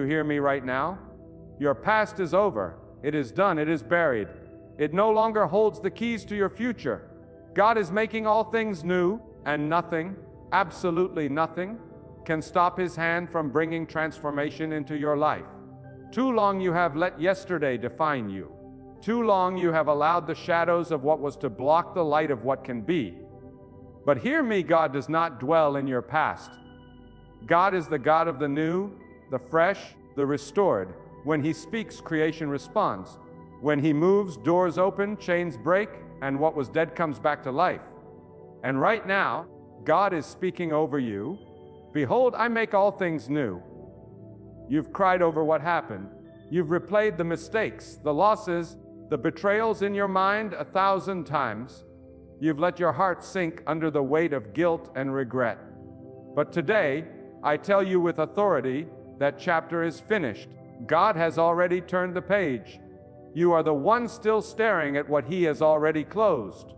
you hear me right now? Your past is over. It is done. It is buried. It no longer holds the keys to your future. God is making all things new, and nothing, absolutely nothing, can stop His hand from bringing transformation into your life. Too long you have let yesterday define you. Too long you have allowed the shadows of what was to block the light of what can be. But hear me, God does not dwell in your past. God is the God of the new, the fresh, the restored. When He speaks, creation responds. When He moves, doors open, chains break, and what was dead comes back to life. And right now, God is speaking over you. Behold, I make all things new. You've cried over what happened. You've replayed the mistakes, the losses, the betrayals in your mind 1,000 times. You've let your heart sink under the weight of guilt and regret. But today, I tell you with authority, that chapter is finished. God has already turned the page. You are the one still staring at what He has already closed.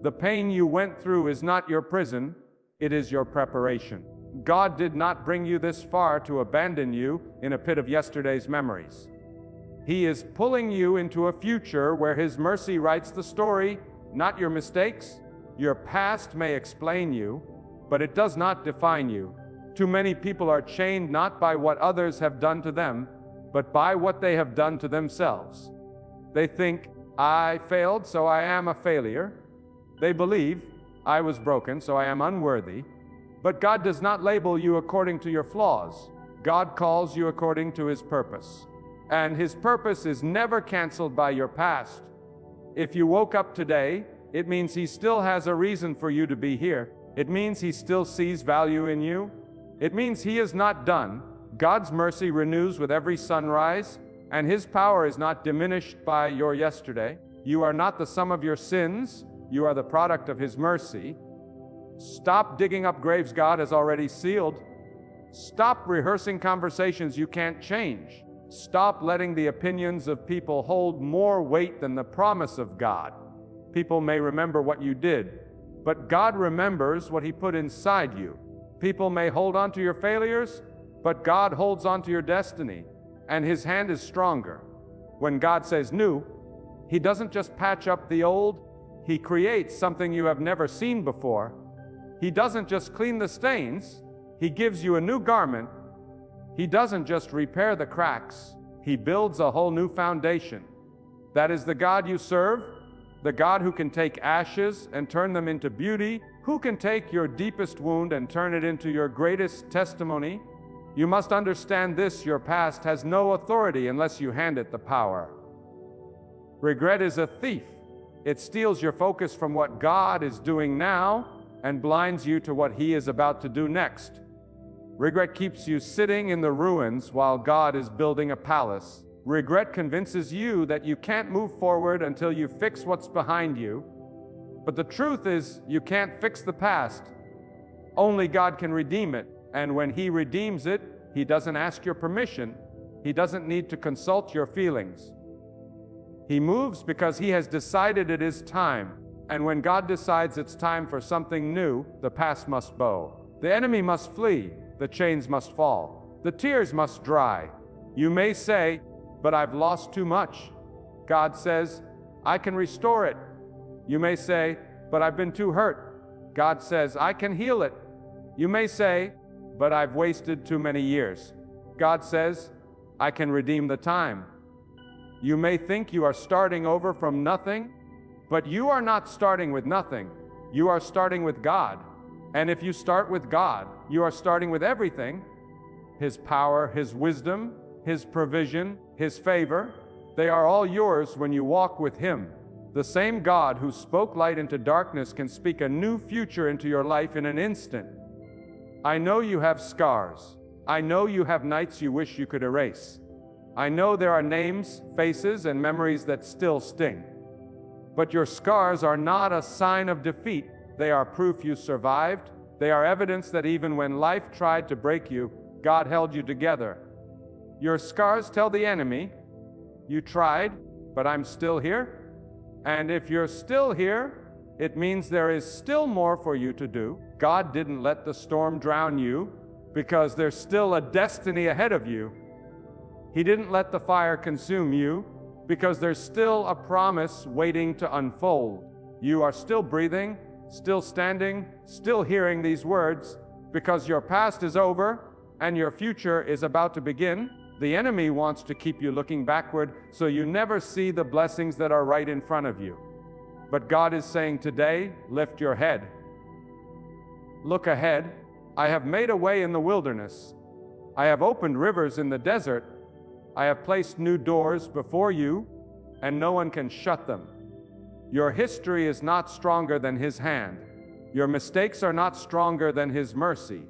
The pain you went through is not your prison, it is your preparation. God did not bring you this far to abandon you in a pit of yesterday's memories. He is pulling you into a future where His mercy writes the story, not your mistakes. Your past may explain you, but it does not define you. Too many people are chained not by what others have done to them, but by what they have done to themselves. They think, I failed, so I am a failure. They believe, I was broken, so I am unworthy. But God does not label you according to your flaws. God calls you according to His purpose. And His purpose is never canceled by your past. If you woke up today, it means He still has a reason for you to be here. It means He still sees value in you. It means He is not done. God's mercy renews with every sunrise, and His power is not diminished by your yesterday. You are not the sum of your sins. You are the product of His mercy. Stop digging up graves God has already sealed. Stop rehearsing conversations you can't change. Stop letting the opinions of people hold more weight than the promise of God. People may remember what you did, but God remembers what He put inside you. People may hold on to your failures, but God holds on to your destiny, and His hand is stronger. When God says new, He doesn't just patch up the old, He creates something you have never seen before. He doesn't just clean the stains, He gives you a new garment. He doesn't just repair the cracks, He builds a whole new foundation. That is the God you serve, the God who can take ashes and turn them into beauty, who can take your deepest wound and turn it into your greatest testimony. You must understand this: your past has no authority unless you hand it the power. Regret is a thief. It steals your focus from what God is doing now and blinds you to what He is about to do next. Regret keeps you sitting in the ruins while God is building a palace. Regret convinces you that you can't move forward until you fix what's behind you. But the truth is, you can't fix the past. Only God can redeem it. And when He redeems it, He doesn't ask your permission. He doesn't need to consult your feelings. He moves because He has decided it is time. And when God decides it's time for something new, the past must bow. The enemy must flee. The chains must fall. The tears must dry. You may say, but I've lost too much. God says, I can restore it. You may say, but I've been too hurt. God says, I can heal it. You may say, but I've wasted too many years. God says, I can redeem the time. You may think you are starting over from nothing, but you are not starting with nothing. You are starting with God. And if you start with God, you are starting with everything. His power, His wisdom, His provision, His favor, they are all yours when you walk with Him. The same God who spoke light into darkness can speak a new future into your life in an instant. I know you have scars. I know you have nights you wish you could erase. I know there are names, faces, and memories that still sting. But your scars are not a sign of defeat. They are proof you survived. They are evidence that even when life tried to break you, God held you together. Your scars tell the enemy, you tried, but I'm still here. And if you're still here, it means there is still more for you to do. God didn't let the storm drown you because there's still a destiny ahead of you. He didn't let the fire consume you because there's still a promise waiting to unfold. You are still breathing, still standing, still hearing these words because your past is over and your future is about to begin. The enemy wants to keep you looking backward so you never see the blessings that are right in front of you. But God is saying today, lift your head. Look ahead. I have made a way in the wilderness. I have opened rivers in the desert. I have placed new doors before you, and no one can shut them. Your history is not stronger than His hand. Your mistakes are not stronger than His mercy.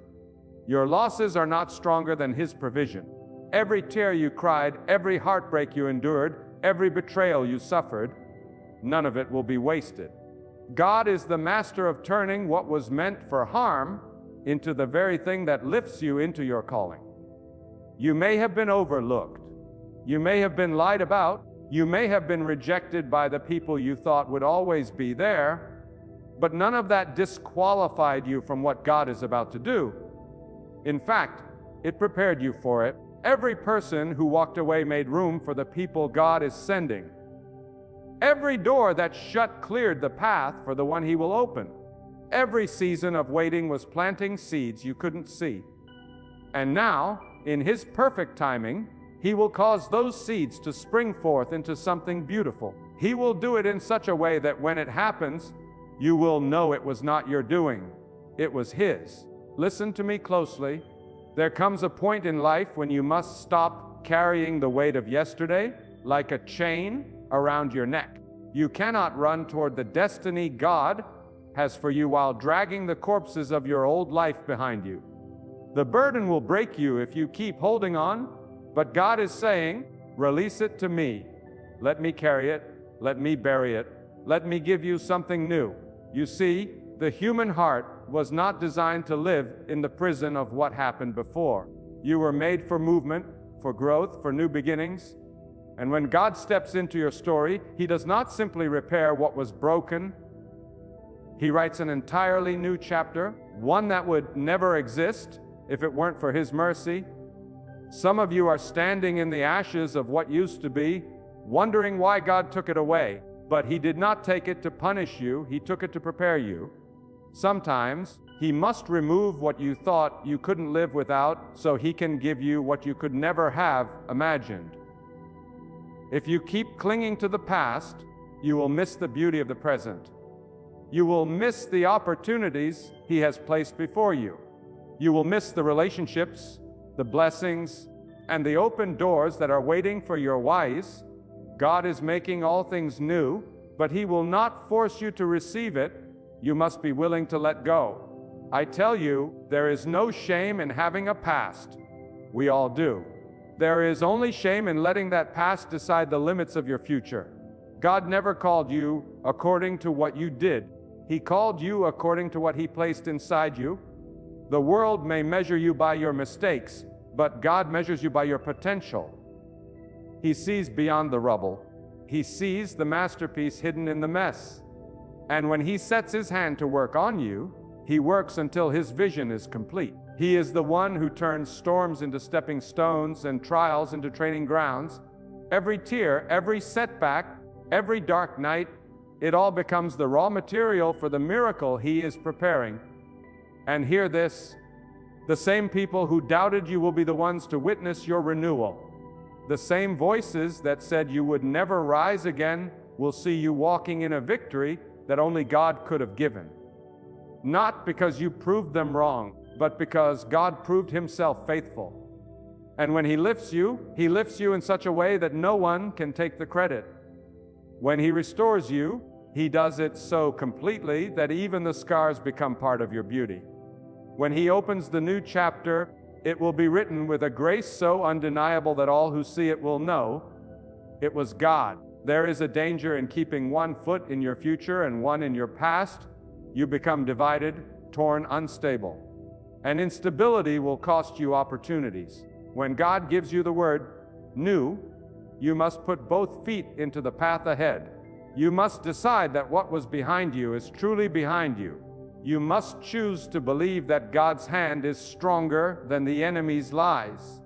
Your losses are not stronger than His provision. Every tear you cried, every heartbreak you endured, every betrayal you suffered, none of it will be wasted. God is the master of turning what was meant for harm into the very thing that lifts you into your calling. You may have been overlooked. You may have been lied about. You may have been rejected by the people you thought would always be there, but none of that disqualified you from what God is about to do. In fact, it prepared you for it. Every person who walked away made room for the people God is sending. Every door that shut cleared the path for the one He will open. Every season of waiting was planting seeds you couldn't see. And now, in His perfect timing, He will cause those seeds to spring forth into something beautiful. He will do it in such a way that when it happens, you will know it was not your doing. It was His. Listen to me closely. There comes a point in life when you must stop carrying the weight of yesterday like a chain around your neck. You cannot run toward the destiny God has for you while dragging the corpses of your old life behind you. The burden will break you if you keep holding on, but God is saying, release it to me. Let me carry it. Let me bury it. Let me give you something new. You see, the human heart was not designed to live in the prison of what happened before. You were made for movement, for growth, for new beginnings. And when God steps into your story, He does not simply repair what was broken. He writes an entirely new chapter, one that would never exist if it weren't for His mercy. Some of you are standing in the ashes of what used to be, wondering why God took it away. But He did not take it to punish you, He took it to prepare you. Sometimes He must remove what you thought you couldn't live without so He can give you what you could never have imagined. If you keep clinging to the past, you will miss the beauty of the present. You will miss the opportunities He has placed before you. You will miss the relationships, the blessings, and the open doors that are waiting for your wise. God is making all things new, but He will not force you to receive it. You must be willing to let go. I tell you, there is no shame in having a past. We all do. There is only shame in letting that past decide the limits of your future. God never called you according to what you did. He called you according to what He placed inside you. The world may measure you by your mistakes, but God measures you by your potential. He sees beyond the rubble. He sees the masterpiece hidden in the mess. And when He sets His hand to work on you, He works until His vision is complete. He is the one who turns storms into stepping stones and trials into training grounds. Every tear, every setback, every dark night, it all becomes the raw material for the miracle He is preparing. And hear this, the same people who doubted you will be the ones to witness your renewal. The same voices that said you would never rise again will see you walking in a victory that only God could have given. Not because you proved them wrong, but because God proved Himself faithful. And when He lifts you in such a way that no one can take the credit. When He restores you, He does it so completely that even the scars become part of your beauty. When He opens the new chapter, it will be written with a grace so undeniable that all who see it will know it was God. There is a danger in keeping one foot in your future and one in your past. You become divided, torn, unstable. And instability will cost you opportunities. When God gives you the word new, you must put both feet into the path ahead. You must decide that what was behind you is truly behind you. You must choose to believe that God's hand is stronger than the enemy's lies.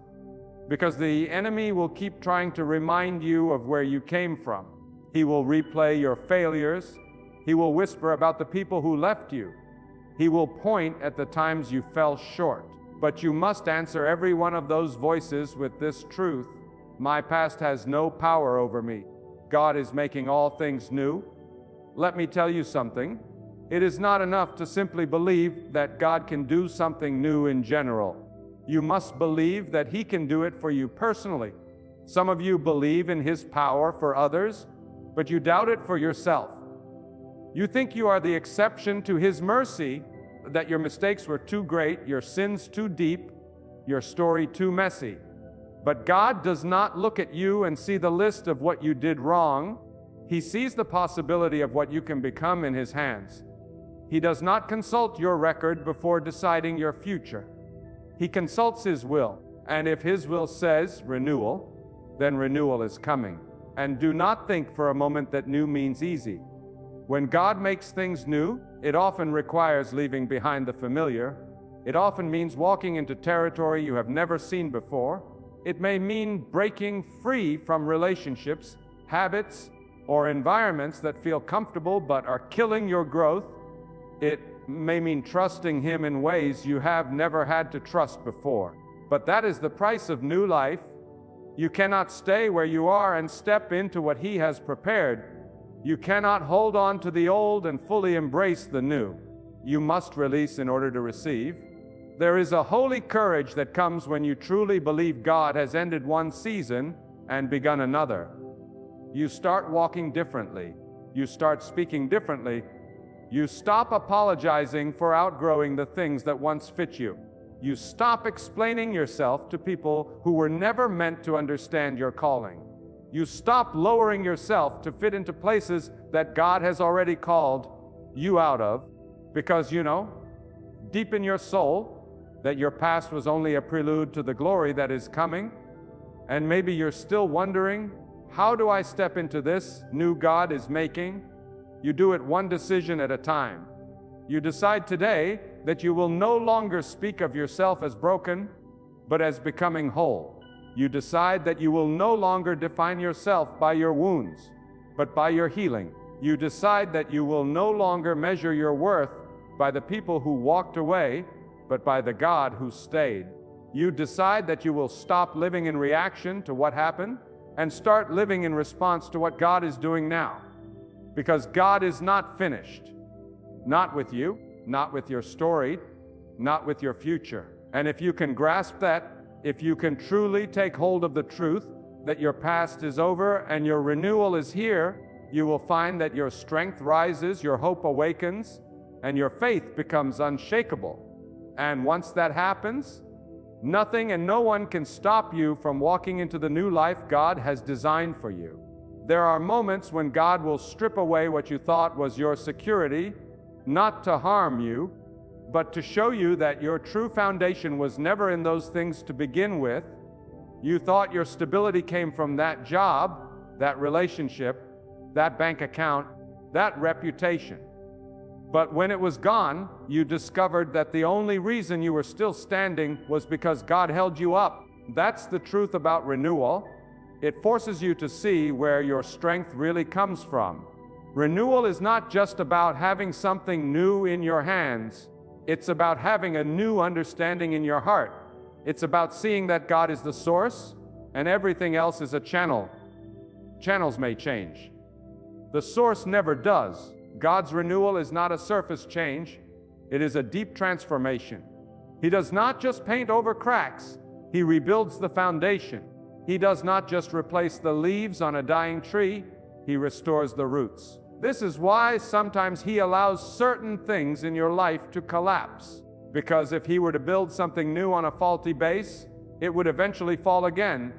because the enemy will keep trying to remind you of where you came from. He will replay your failures. He will whisper about the people who left you. He will point at the times you fell short. But you must answer every one of those voices with this truth: my past has no power over me. God is making all things new. Let me tell you something. It is not enough to simply believe that God can do something new in general. You must believe that He can do it for you personally. Some of you believe in His power for others, but you doubt it for yourself. You think you are the exception to His mercy, that your mistakes were too great, your sins too deep, your story too messy. But God does not look at you and see the list of what you did wrong. He sees the possibility of what you can become in His hands. He does not consult your record before deciding your future. He consults His will, and if His will says renewal, then renewal is coming. And do not think for a moment that new means easy. When God makes things new, it often requires leaving behind the familiar. It often means walking into territory you have never seen before. It may mean breaking free from relationships, habits, or environments that feel comfortable but are killing your growth. It may mean trusting Him in ways you have never had to trust before. But that is the price of new life. You cannot stay where you are and step into what He has prepared. You cannot hold on to the old and fully embrace the new. You must release in order to receive. There is a holy courage that comes when you truly believe God has ended one season and begun another. You start walking differently. You start speaking differently. You stop apologizing for outgrowing the things that once fit you. You stop explaining yourself to people who were never meant to understand your calling. You stop lowering yourself to fit into places that God has already called you out of, because you know, deep in your soul, that your past was only a prelude to the glory that is coming. And maybe you're still wondering, how do I step into this new God is making? You do it one decision at a time. You decide today that you will no longer speak of yourself as broken, but as becoming whole. You decide that you will no longer define yourself by your wounds, but by your healing. You decide that you will no longer measure your worth by the people who walked away, but by the God who stayed. You decide that you will stop living in reaction to what happened and start living in response to what God is doing now. Because God is not finished. Not with you, not with your story, not with your future. And if you can grasp that, if you can truly take hold of the truth that your past is over and your renewal is here, you will find that your strength rises, your hope awakens, and your faith becomes unshakable. And once that happens, nothing and no one can stop you from walking into the new life God has designed for you. There are moments when God will strip away what you thought was your security, not to harm you, but to show you that your true foundation was never in those things to begin with. You thought your stability came from that job, that relationship, that bank account, that reputation. But when it was gone, you discovered that the only reason you were still standing was because God held you up. That's the truth about renewal. It forces you to see where your strength really comes from. Renewal is not just about having something new in your hands. It's about having a new understanding in your heart. It's about seeing that God is the source and everything else is a channel. Channels may change. The source never does. God's renewal is not a surface change. It is a deep transformation. He does not just paint over cracks. He rebuilds the foundation. He does not just replace the leaves on a dying tree. He restores the roots. This is why sometimes He allows certain things in your life to collapse. Because if He were to build something new on a faulty base, it would eventually fall again.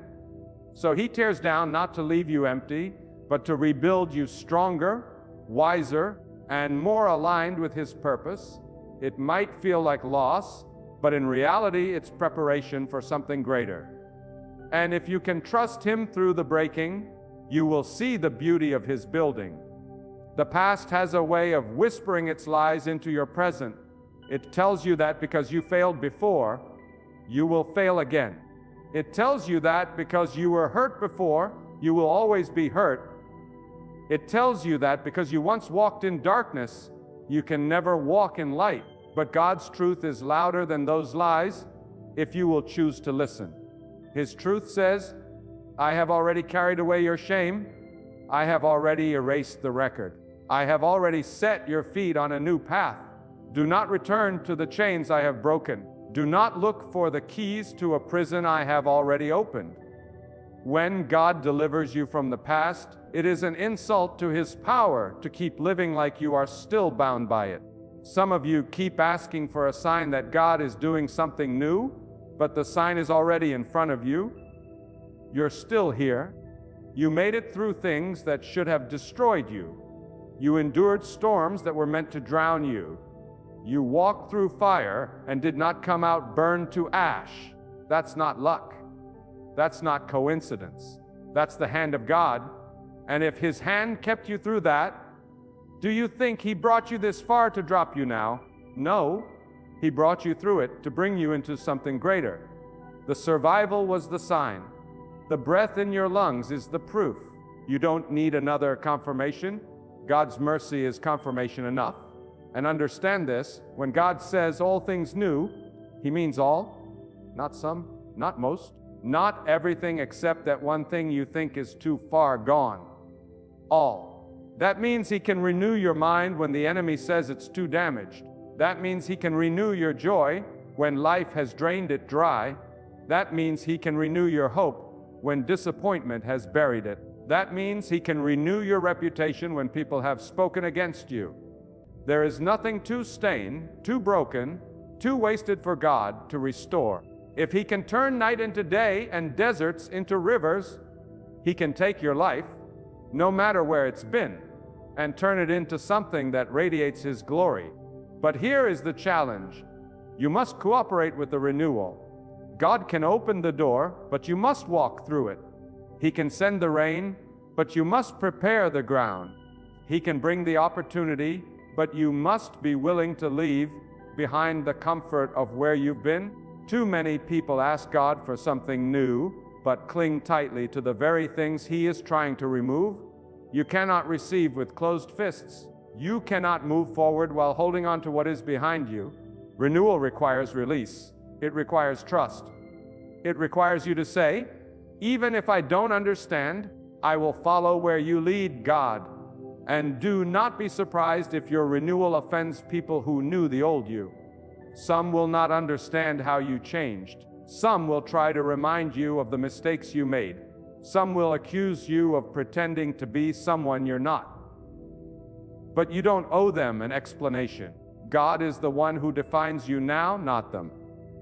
So He tears down not to leave you empty, but to rebuild you stronger, wiser, and more aligned with His purpose. It might feel like loss, but in reality, it's preparation for something greater. And if you can trust Him through the breaking, you will see the beauty of His building. The past has a way of whispering its lies into your present. It tells you that because you failed before, you will fail again. It tells you that because you were hurt before, you will always be hurt. It tells you that because you once walked in darkness, you can never walk in light. But God's truth is louder than those lies if you will choose to listen. His truth says, I have already carried away your shame. I have already erased the record. I have already set your feet on a new path. Do not return to the chains I have broken. Do not look for the keys to a prison I have already opened. When God delivers you from the past, it is an insult to His power to keep living like you are still bound by it. Some of you keep asking for a sign that God is doing something new, but the sign is already in front of you. You're still here. You made it through things that should have destroyed you. You endured storms that were meant to drown you. You walked through fire and did not come out burned to ash. That's not luck. That's not coincidence. That's the hand of God. And if His hand kept you through that, do you think He brought you this far to drop you now? No. He brought you through it to bring you into something greater. The survival was the sign. The breath in your lungs is the proof. You don't need another confirmation. God's mercy is confirmation enough. And understand this, when God says all things new, He means all, not some, not most, not everything except that one thing you think is too far gone. All. That means He can renew your mind when the enemy says it's too damaged. That means He can renew your joy when life has drained it dry. That means He can renew your hope when disappointment has buried it. That means He can renew your reputation when people have spoken against you. There is nothing too stained, too broken, too wasted for God to restore. If He can turn night into day and deserts into rivers, He can take your life, no matter where it's been, and turn it into something that radiates His glory. But here is the challenge. You must cooperate with the renewal. God can open the door, but you must walk through it. He can send the rain, but you must prepare the ground. He can bring the opportunity, but you must be willing to leave behind the comfort of where you've been. Too many people ask God for something new, but cling tightly to the very things He is trying to remove. You cannot receive with closed fists. You cannot move forward while holding on to what is behind you. Renewal requires release. It requires trust. It requires you to say, even if I don't understand, I will follow where you lead, God. And do not be surprised if your renewal offends people who knew the old you. Some will not understand how you changed. Some will try to remind you of the mistakes you made. Some will accuse you of pretending to be someone you're not. But you don't owe them an explanation. God is the one who defines you now, not them.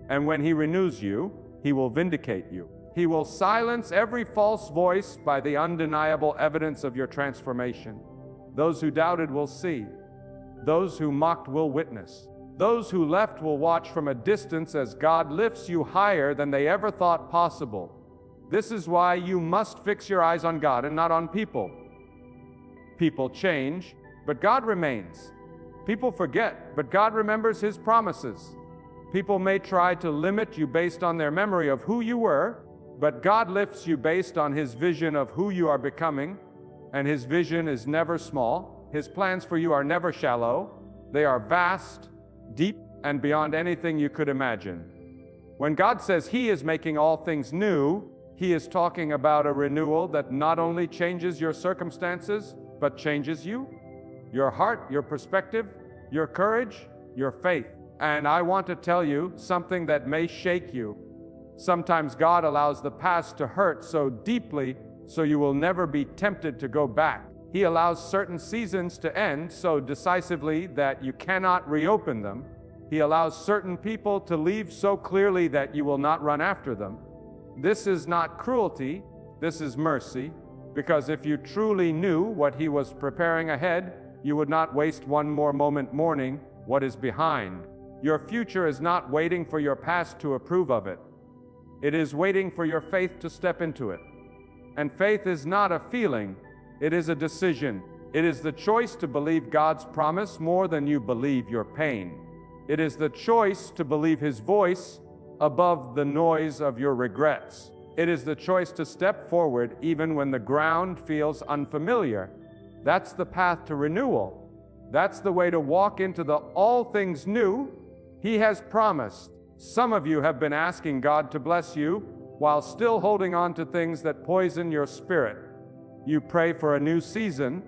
And when He renews you, He will vindicate you. He will silence every false voice by the undeniable evidence of your transformation. Those who doubted will see. Those who mocked will witness. Those who left will watch from a distance as God lifts you higher than they ever thought possible. This is why you must fix your eyes on God and not on people. People change, but God remains. People forget, but God remembers His promises. People may try to limit you based on their memory of who you were, but God lifts you based on His vision of who you are becoming. And His vision is never small. His plans for you are never shallow. They are vast, deep, and beyond anything you could imagine. When God says He is making all things new, He is talking about a renewal that not only changes your circumstances, but changes you, your heart, your perspective, your courage, your faith. And I want to tell you something that may shake you. Sometimes God allows the past to hurt so deeply so you will never be tempted to go back. He allows certain seasons to end so decisively that you cannot reopen them. He allows certain people to leave so clearly that you will not run after them. This is not cruelty, this is mercy, because if you truly knew what He was preparing ahead, you would not waste one more moment mourning what is behind. Your future is not waiting for your past to approve of it. It is waiting for your faith to step into it. And faith is not a feeling, it is a decision. It is the choice to believe God's promise more than you believe your pain. It is the choice to believe His voice above the noise of your regrets. It is the choice to step forward even when the ground feels unfamiliar. That's the path to renewal. That's the way to walk into the all things new He has promised. Some of you have been asking God to bless you while still holding on to things that poison your spirit. You pray for a new season,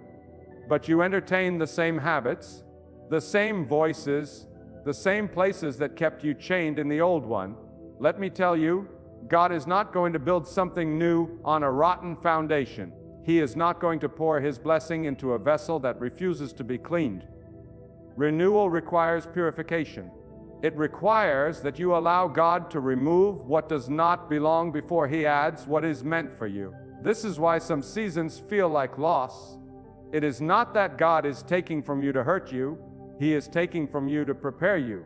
but you entertain the same habits, the same voices, the same places that kept you chained in the old one. Let me tell you, God is not going to build something new on a rotten foundation. He is not going to pour His blessing into a vessel that refuses to be cleaned. Renewal requires purification. It requires that you allow God to remove what does not belong before He adds what is meant for you. This is why some seasons feel like loss. It is not that God is taking from you to hurt you. He is taking from you to prepare you.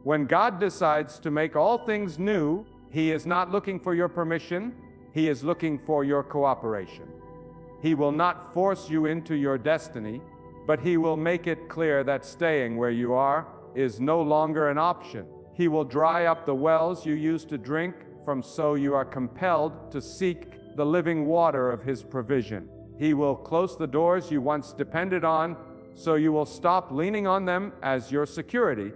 When God decides to make all things new, He is not looking for your permission. He is looking for your cooperation. He will not force you into your destiny, but He will make it clear that staying where you are is no longer an option. He will dry up the wells you used to drink from, so you are compelled to seek the living water of His provision. He will close the doors you once depended on, so you will stop leaning on them as your security.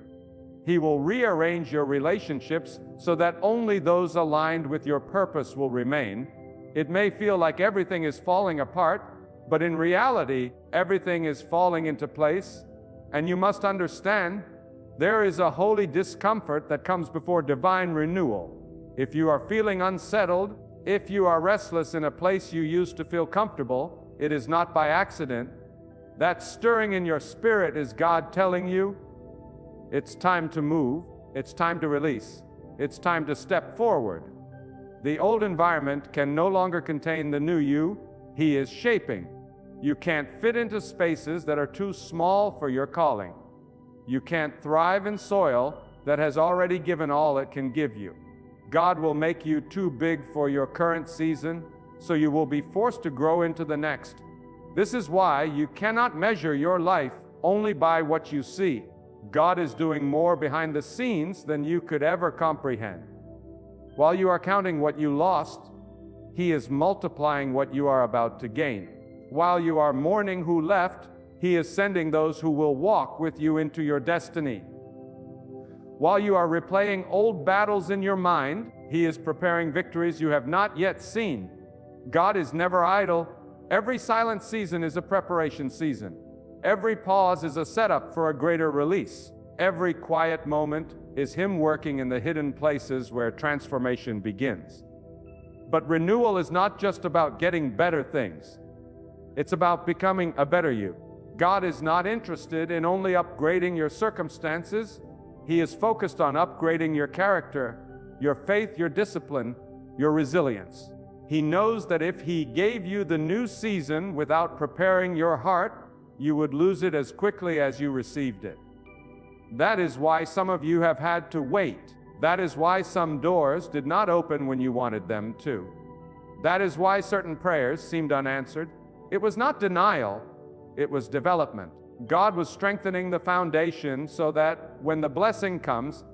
He will rearrange your relationships so that only those aligned with your purpose will remain. It may feel like everything is falling apart, but in reality, everything is falling into place. And you must understand, there is a holy discomfort that comes before divine renewal. If you are feeling unsettled, if you are restless in a place you used to feel comfortable, it is not by accident. That stirring in your spirit is God telling you, it's time to move, it's time to release, it's time to step forward. The old environment can no longer contain the new you He is shaping. You can't fit into spaces that are too small for your calling. You can't thrive in soil that has already given all it can give you. God will make you too big for your current season, so you will be forced to grow into the next. This is why you cannot measure your life only by what you see. God is doing more behind the scenes than you could ever comprehend. While you are counting what you lost, He is multiplying what you are about to gain. While you are mourning who left, He is sending those who will walk with you into your destiny. While you are replaying old battles in your mind, He is preparing victories you have not yet seen. God is never idle. Every silent season is a preparation season. Every pause is a setup for a greater release. Every quiet moment is Him working in the hidden places where transformation begins. But renewal is not just about getting better things. It's about becoming a better you. God is not interested in only upgrading your circumstances. He is focused on upgrading your character, your faith, your discipline, your resilience. He knows that if He gave you the new season without preparing your heart, you would lose it as quickly as you received it. That is why some of you have had to wait. That is why some doors did not open when you wanted them to. That is why certain prayers seemed unanswered. It was not denial, it was development. God was strengthening the foundation so that when the blessing comes,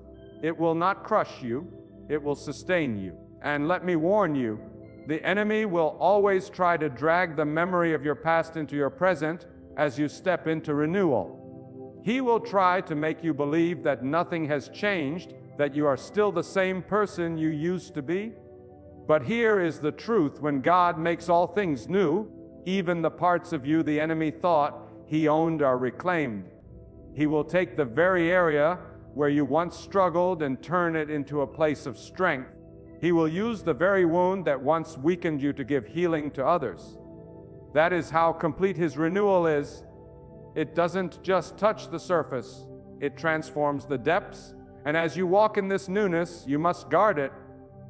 it will not crush you, it will sustain you. And let me warn you, the enemy will always try to drag the memory of your past into your present as you step into renewal. He will try to make you believe that nothing has changed, that you are still the same person you used to be. But here is the truth: when God makes all things new, even the parts of you the enemy thought He owned are reclaimed. He will take the very area where you once struggled and turn it into a place of strength. He will use the very wound that once weakened you to give healing to others. That is how complete His renewal is. It doesn't just touch the surface, it transforms the depths. And as you walk in this newness, you must guard it.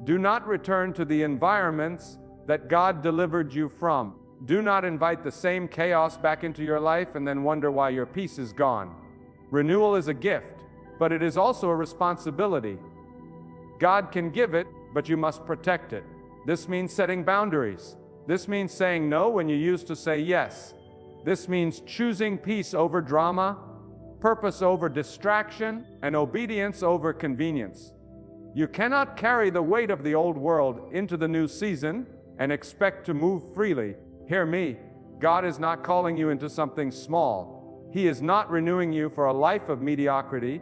Do not return to the environments that God delivered you from. Do not invite the same chaos back into your life and then wonder why your peace is gone. Renewal is a gift, but it is also a responsibility. God can give it, but you must protect it. This means setting boundaries. This means saying no when you used to say yes. This means choosing peace over drama, purpose over distraction, and obedience over convenience. You cannot carry the weight of the old world into the new season and expect to move freely. Hear me. God is not calling you into something small. He is not renewing you for a life of mediocrity.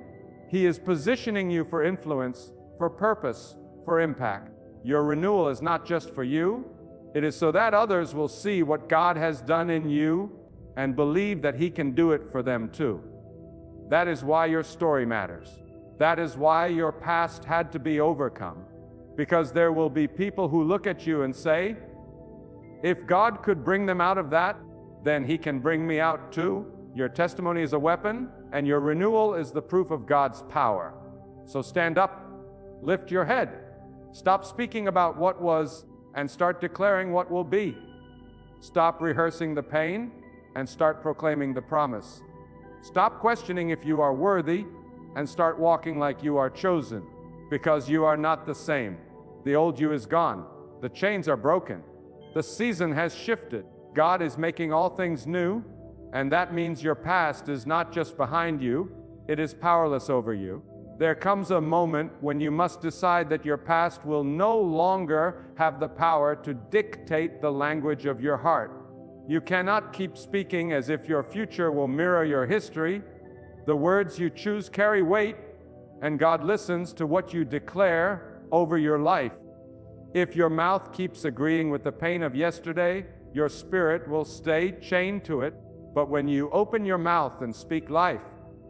He is positioning you for influence, for purpose, for impact. Your renewal is not just for you. It is so that others will see what God has done in you and believe that He can do it for them too. That is why your story matters. That is why your past had to be overcome. Because there will be people who look at you and say, if God could bring them out of that, then He can bring me out too. Your testimony is a weapon, and your renewal is the proof of God's power. So stand up, lift your head, stop speaking about what was, and start declaring what will be. Stop rehearsing the pain, and start proclaiming the promise. Stop questioning if you are worthy, and start walking like you are chosen, because you are not the same. The old you is gone. The chains are broken. The season has shifted. God is making all things new, and that means your past is not just behind you, it is powerless over you. There comes a moment when you must decide that your past will no longer have the power to dictate the language of your heart. You cannot keep speaking as if your future will mirror your history. The words you choose carry weight, and God listens to what you declare over your life. If your mouth keeps agreeing with the pain of yesterday, your spirit will stay chained to it. But when you open your mouth and speak life,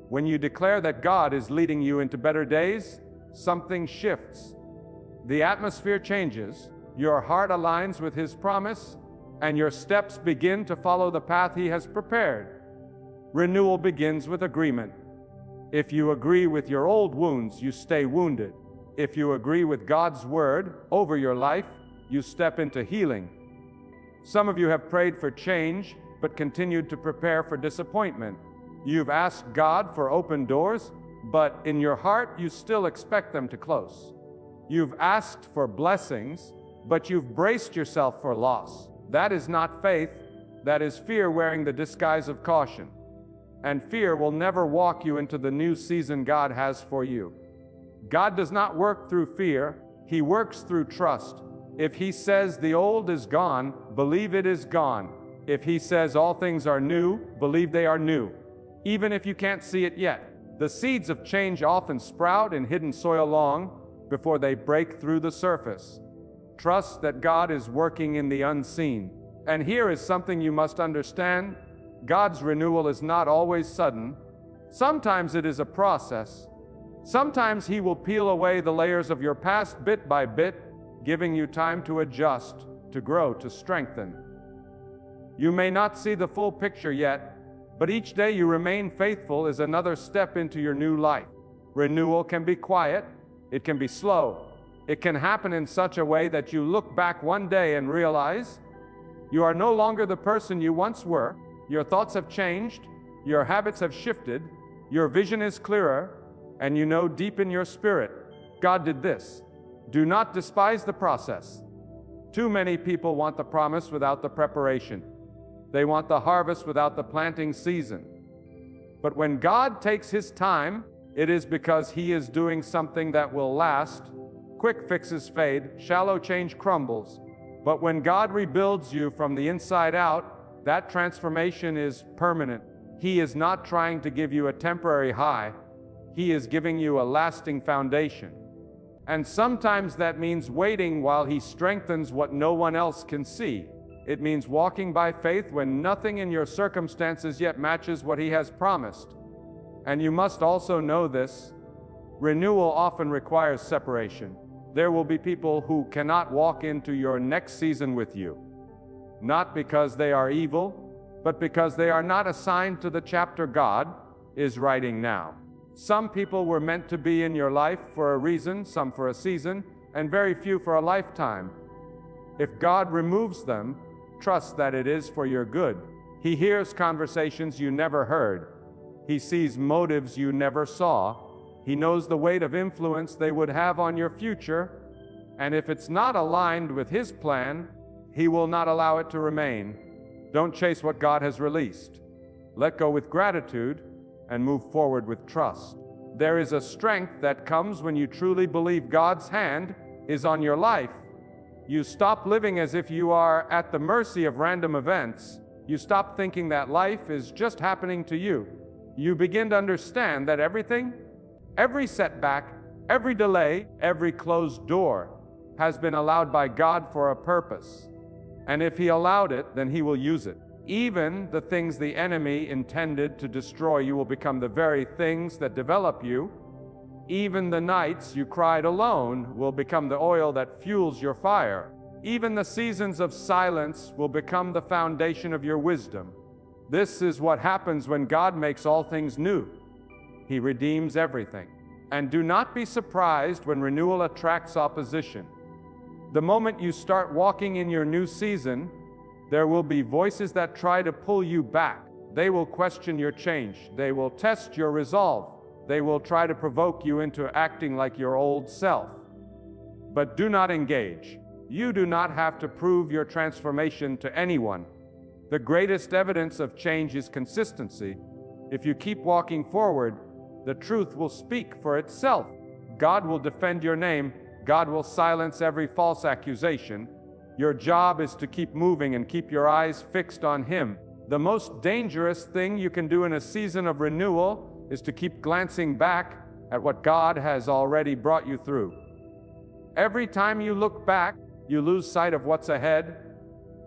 when you declare that God is leading you into better days, something shifts. The atmosphere changes, your heart aligns with His promise, and your steps begin to follow the path He has prepared. Renewal begins with agreement. If you agree with your old wounds, you stay wounded. If you agree with God's word over your life, you step into healing. Some of you have prayed for change, but continued to prepare for disappointment. You've asked God for open doors, but in your heart you still expect them to close. You've asked for blessings, but you've braced yourself for loss. That is not faith, that is fear wearing the disguise of caution. And fear will never walk you into the new season God has for you. God does not work through fear, He works through trust. If He says the old is gone, believe it is gone. If He says all things are new, believe they are new. Even if you can't see it yet. The seeds of change often sprout in hidden soil long before they break through the surface. Trust that God is working in the unseen. And here is something you must understand. God's renewal is not always sudden. Sometimes it is a process. Sometimes He will peel away the layers of your past bit by bit, giving you time to adjust, to grow, to strengthen. You may not see the full picture yet, but each day you remain faithful is another step into your new life. Renewal can be quiet, it can be slow. It can happen in such a way that you look back one day and realize you are no longer the person you once were. Your thoughts have changed, your habits have shifted, your vision is clearer, and you know deep in your spirit, God did this. Do not despise the process. Too many people want the promise without the preparation. They want the harvest without the planting season. But when God takes His time, it is because He is doing something that will last. Quick fixes fade, shallow change crumbles. But when God rebuilds you from the inside out, that transformation is permanent. He is not trying to give you a temporary high. He is giving you a lasting foundation. And sometimes that means waiting while He strengthens what no one else can see. It means walking by faith when nothing in your circumstances yet matches what He has promised. And you must also know this. Renewal often requires separation. There will be people who cannot walk into your next season with you. Not because they are evil, but because they are not assigned to the chapter God is writing now. Some people were meant to be in your life for a reason, some for a season, and very few for a lifetime. If God removes them, trust that it is for your good. He hears conversations you never heard. He sees motives you never saw. He knows the weight of influence they would have on your future. And if it's not aligned with His plan, He will not allow it to remain. Don't chase what God has released. Let go with gratitude and move forward with trust. There is a strength that comes when you truly believe God's hand is on your life. You stop living as if you are at the mercy of random events. You stop thinking that life is just happening to you. You begin to understand that everything, every setback, every delay, every closed door has been allowed by God for a purpose. And if He allowed it, then He will use it. Even the things the enemy intended to destroy you will become the very things that develop you. Even the nights you cried alone will become the oil that fuels your fire. Even the seasons of silence will become the foundation of your wisdom. This is what happens when God makes all things new. He redeems everything. And do not be surprised when renewal attracts opposition. The moment you start walking in your new season, there will be voices that try to pull you back. They will question your change. They will test your resolve. They will try to provoke you into acting like your old self. But do not engage. You do not have to prove your transformation to anyone. The greatest evidence of change is consistency. If you keep walking forward, the truth will speak for itself. God will defend your name. God will silence every false accusation. Your job is to keep moving and keep your eyes fixed on Him. The most dangerous thing you can do in a season of renewal is to keep glancing back at what God has already brought you through. Every time you look back, you lose sight of what's ahead.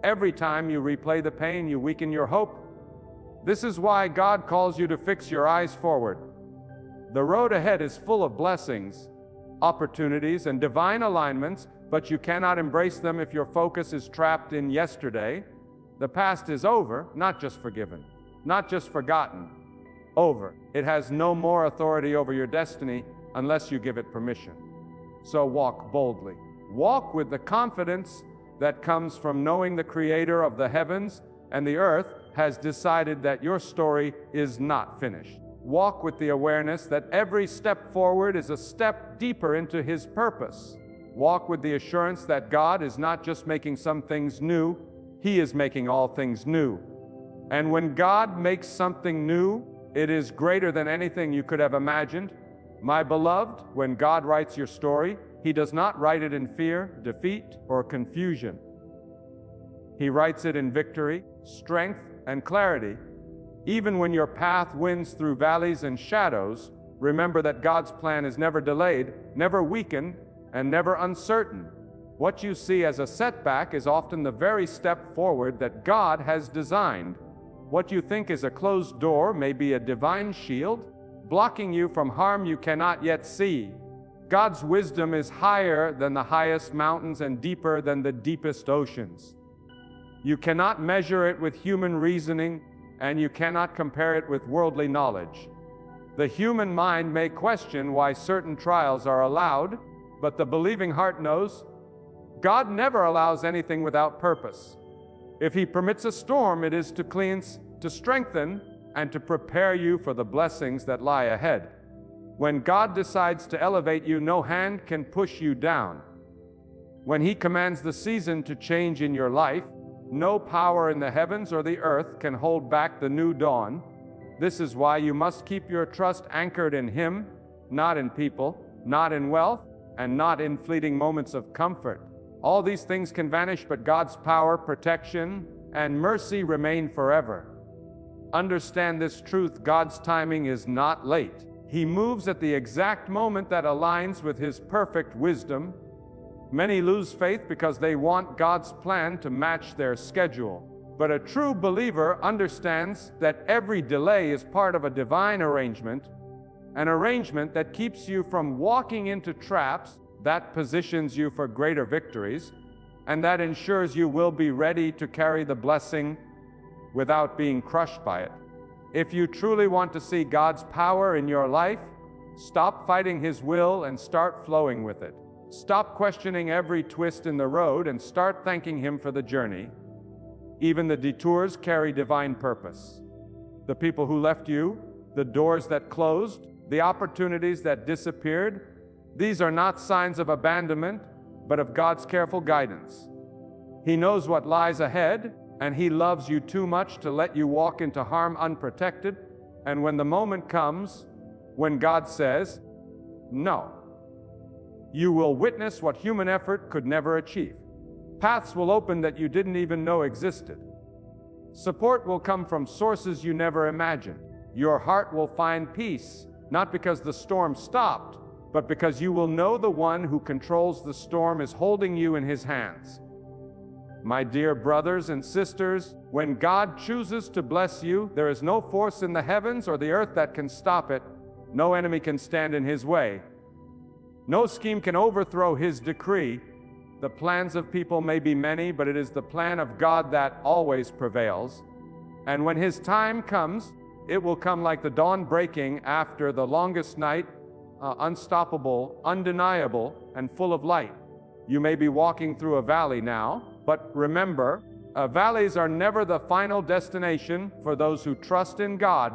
Every time you replay the pain, you weaken your hope. This is why God calls you to fix your eyes forward. The road ahead is full of blessings, opportunities, and divine alignments, but you cannot embrace them if your focus is trapped in yesterday. The past is over, not just forgiven, not just forgotten. Over. It has no more authority over your destiny unless you give it permission. So walk boldly. Walk with the confidence that comes from knowing the Creator of the heavens and the earth has decided that your story is not finished. Walk with the awareness that every step forward is a step deeper into His purpose. Walk with the assurance that God is not just making some things new, He is making all things new. And when God makes something new, it is greater than anything you could have imagined. My beloved, when God writes your story, He does not write it in fear, defeat, or confusion. He writes it in victory, strength, and clarity. Even when your path winds through valleys and shadows, remember that God's plan is never delayed, never weakened, and never uncertain. What you see as a setback is often the very step forward that God has designed. What you think is a closed door may be a divine shield, blocking you from harm you cannot yet see. God's wisdom is higher than the highest mountains and deeper than the deepest oceans. You cannot measure it with human reasoning, and you cannot compare it with worldly knowledge. The human mind may question why certain trials are allowed, but the believing heart knows God never allows anything without purpose. If He permits a storm, it is to cleanse, to strengthen, and to prepare you for the blessings that lie ahead. When God decides to elevate you, no hand can push you down. When He commands the season to change in your life, no power in the heavens or the earth can hold back the new dawn. This is why you must keep your trust anchored in Him, not in people, not in wealth, and not in fleeting moments of comfort. All these things can vanish, but God's power, protection, and mercy remain forever. Understand this truth: God's timing is not late. He moves at the exact moment that aligns with His perfect wisdom. Many lose faith because they want God's plan to match their schedule. But a true believer understands that every delay is part of a divine arrangement, an arrangement that keeps you from walking into traps, that positions you for greater victories, and that ensures you will be ready to carry the blessing without being crushed by it. If you truly want to see God's power in your life, stop fighting His will and start flowing with it. Stop questioning every twist in the road and start thanking Him for the journey. Even the detours carry divine purpose. The people who left you, the doors that closed, the opportunities that disappeared, these are not signs of abandonment, but of God's careful guidance. He knows what lies ahead, and He loves you too much to let you walk into harm unprotected. And when the moment comes, when God says, no. You will witness what human effort could never achieve. Paths will open that you didn't even know existed. Support will come from sources you never imagined. Your heart will find peace, not because the storm stopped, but because you will know the one who controls the storm is holding you in his hands. My dear brothers and sisters, when God chooses to bless you, there is no force in the heavens or the earth that can stop it. No enemy can stand in his way. No scheme can overthrow his decree. The plans of people may be many, but it is the plan of God that always prevails. And when his time comes, it will come like the dawn breaking after the longest night, unstoppable, undeniable, and full of light. You may be walking through a valley now, but remember, valleys are never the final destination for those who trust in God.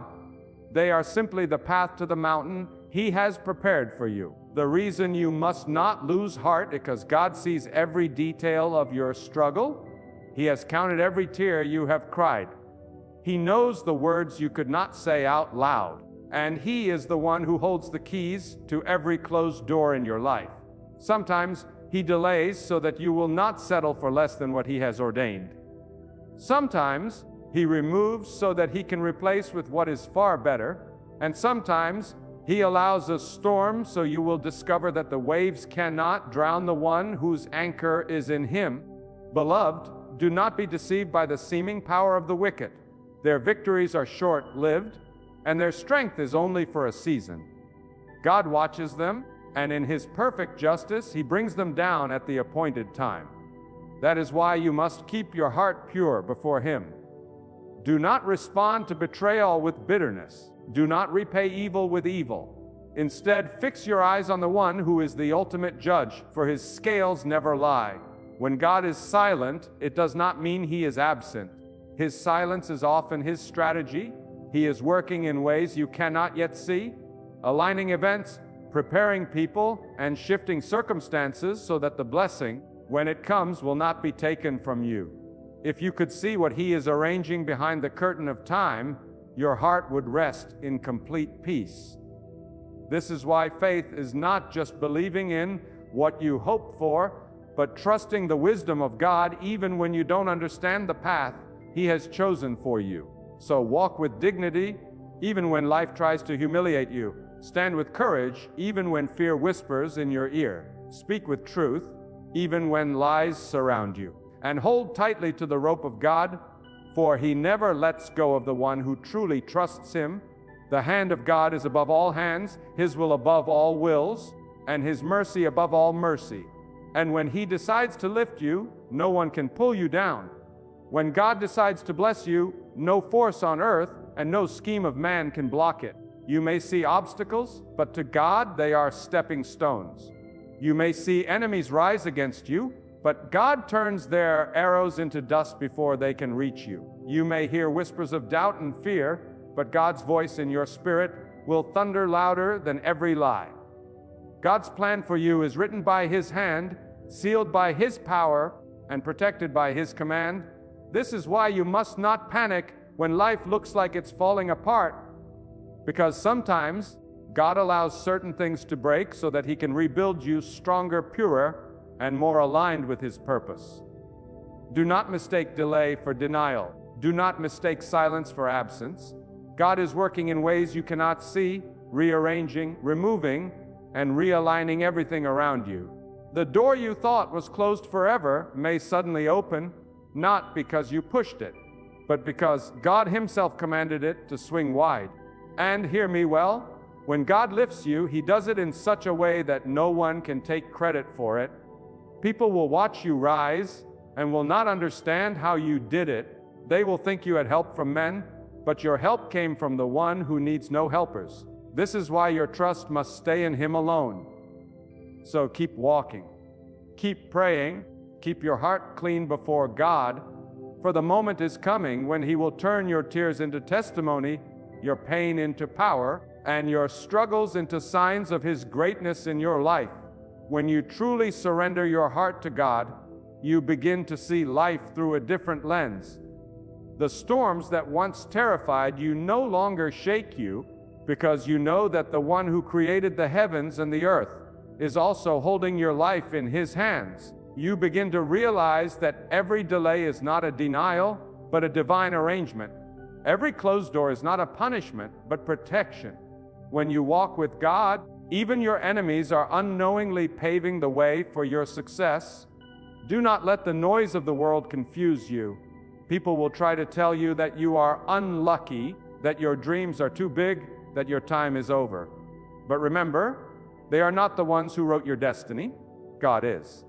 They are simply the path to the mountain he has prepared for you. The reason you must not lose heart is because God sees every detail of your struggle. He has counted every tear you have cried. He knows the words you could not say out loud. And he is the one who holds the keys to every closed door in your life. Sometimes he delays so that you will not settle for less than what he has ordained. Sometimes he removes so that he can replace with what is far better. And sometimes he allows a storm so you will discover that the waves cannot drown the one whose anchor is in him. Beloved, do not be deceived by the seeming power of the wicked. Their victories are short-lived, and their strength is only for a season. God watches them, and in his perfect justice, he brings them down at the appointed time. That is why you must keep your heart pure before him. Do not respond to betrayal with bitterness. Do not repay evil with evil. Instead, fix your eyes on the one who is the ultimate judge, for his scales never lie. When God is silent, it does not mean he is absent. His silence is often his strategy. He is working in ways you cannot yet see, aligning events, preparing people, and shifting circumstances so that the blessing, when it comes, will not be taken from you. If you could see what he is arranging behind the curtain of time, your heart would rest in complete peace. This is why faith is not just believing in what you hope for, but trusting the wisdom of God even when you don't understand the path he has chosen for you. So walk with dignity, even when life tries to humiliate you. Stand with courage, even when fear whispers in your ear. Speak with truth, even when lies surround you. And hold tightly to the rope of God, for he never lets go of the one who truly trusts him. The hand of God is above all hands, his will above all wills, and his mercy above all mercy. And when he decides to lift you, no one can pull you down. When God decides to bless you, no force on earth and no scheme of man can block it. You may see obstacles, but to God they are stepping stones. You may see enemies rise against you, but God turns their arrows into dust before they can reach you. You may hear whispers of doubt and fear, but God's voice in your spirit will thunder louder than every lie. God's plan for you is written by his hand, sealed by his power, and protected by his command. This is why you must not panic when life looks like it's falling apart, because sometimes God allows certain things to break so that he can rebuild you stronger, purer, and more aligned with his purpose. Do not mistake delay for denial. Do not mistake silence for absence. God is working in ways you cannot see, rearranging, removing, and realigning everything around you. The door you thought was closed forever may suddenly open, not because you pushed it, but because God himself commanded it to swing wide. And hear me well, when God lifts you, he does it in such a way that no one can take credit for it. People will watch you rise and will not understand how you did it. They will think you had help from men, but your help came from the one who needs no helpers. This is why your trust must stay in him alone. So keep walking, keep praying, keep your heart clean before God, for the moment is coming when he will turn your tears into testimony, your pain into power, and your struggles into signs of his greatness in your life. When you truly surrender your heart to God, you begin to see life through a different lens. The storms that once terrified you no longer shake you. because you know that the one who created the heavens and the earth is also holding your life in his hands. You begin to realize that every delay is not a denial, but a divine arrangement. Every closed door is not a punishment, but protection. When you walk with God, even your enemies are unknowingly paving the way for your success. Do not let the noise of the world confuse you. People will try to tell you that you are unlucky, that your dreams are too big, that your time is over. But remember, they are not the ones who wrote your destiny. God is.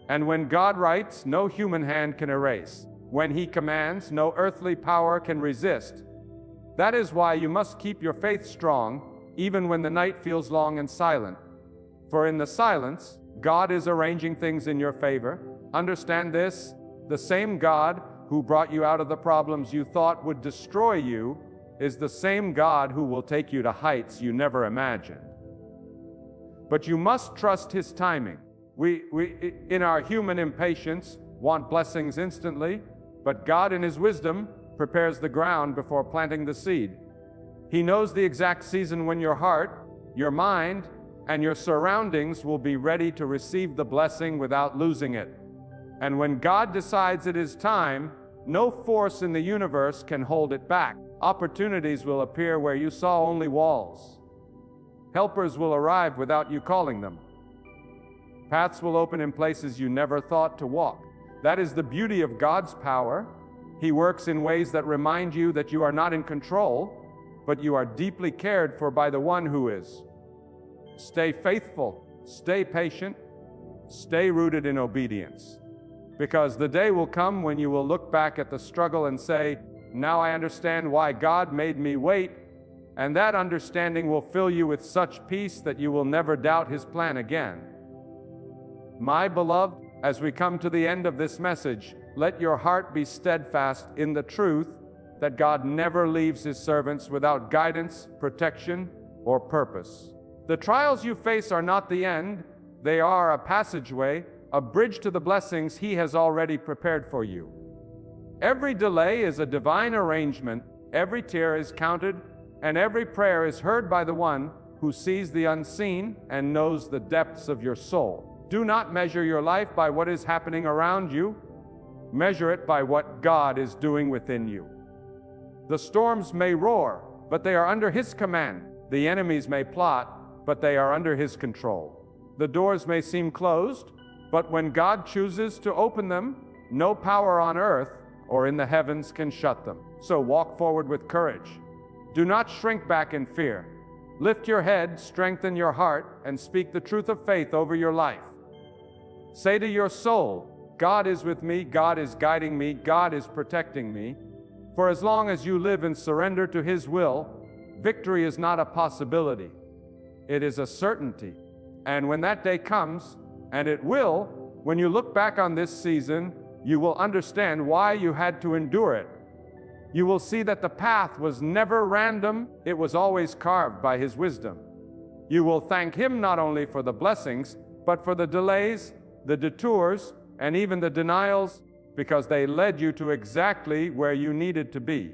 And when God writes, no human hand can erase. When He commands, no earthly power can resist. That is why you must keep your faith strong, even when the night feels long and silent. For in the silence, God is arranging things in your favor. Understand this: the same God who brought you out of the problems you thought would destroy you is the same God who will take you to heights you never imagined. But you must trust His timing. We, in our human impatience, want blessings instantly, but God in His wisdom prepares the ground before planting the seed. He knows the exact season when your heart, your mind, and your surroundings will be ready to receive the blessing without losing it. And when God decides it is time, no force in the universe can hold it back. Opportunities will appear where you saw only walls. Helpers will arrive without you calling them. Paths will open in places you never thought to walk. That is the beauty of God's power. He works in ways that remind you that you are not in control, but you are deeply cared for by the one who is. Stay faithful, stay patient, stay rooted in obedience. Because the day will come when you will look back at the struggle and say, "Now I understand why God made me wait," and that understanding will fill you with such peace that you will never doubt His plan again. My beloved, as we come to the end of this message, let your heart be steadfast in the truth that God never leaves His servants without guidance, protection, or purpose. The trials you face are not the end. They are a passageway, a bridge to the blessings He has already prepared for you. Every delay is a divine arrangement, every tear is counted, and every prayer is heard by the one who sees the unseen and knows the depths of your soul. Do not measure your life by what is happening around you. Measure it by what God is doing within you. The storms may roar, but they are under His command. The enemies may plot, but they are under His control. The doors may seem closed, but when God chooses to open them, no power on earth or in the heavens can shut them. So walk forward with courage. Do not shrink back in fear. Lift your head, strengthen your heart, and speak the truth of faith over your life. Say to your soul, God is with me, God is guiding me, God is protecting me. For as long as you live and surrender to His will, victory is not a possibility. It is a certainty. And when that day comes, and it will, when you look back on this season, you will understand why you had to endure it. You will see that the path was never random, it was always carved by His wisdom. You will thank Him not only for the blessings, but for the delays, the detours, and even the denials, because they led you to exactly where you needed to be.